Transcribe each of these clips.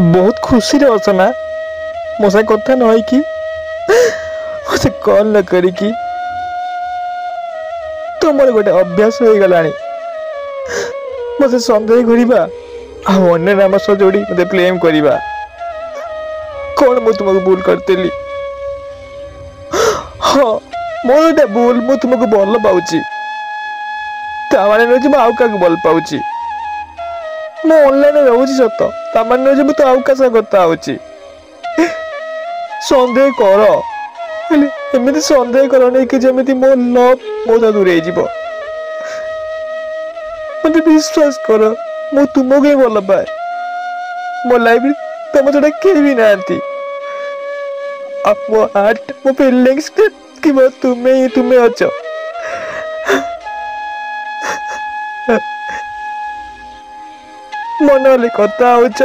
बहुत खुशी रे अस ना मो से कथा न कि मत कॉल न करी तुमर गोटे अभ्यास हो गला मत सन्देह करवा अन्य नाम सह जोड़ी मत ब्लेम करवा कौन मु तुमको भूल करतेली। हाँ मोर गोटे भूल मु तुमको भल पाऊँ ताने नुह आउ क्या भल पाऊँ मु ऑनलाइन रोची सत ताने नुह मुझे आउ का कथा हो सन्देह कर एमती सन्देह कर नहीं कि जमी मो लव मो दूरे मत विश्वास कर मु तुमको ही भल पाए मो लाइफ तुम छड़ा केही भी ना मो हार्ट मो फीलिंग्स केवल तुम्हें ही तुम्हें अच मन हेल्ले कथा होच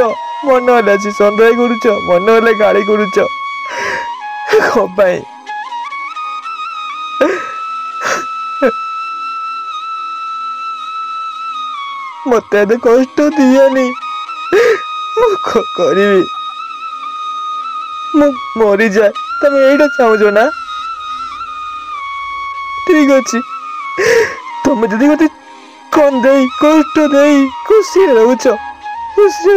मन हेल्ले आसी सन्देह करुच मन हेल्ले गाड़ी करुच कई मत कष्ट दियनी करी मरी जाए तुम यही चाहूच ना ठीक अच्छे तुम जदि मत कन दे कष्ट दे खुशी रोच खुशी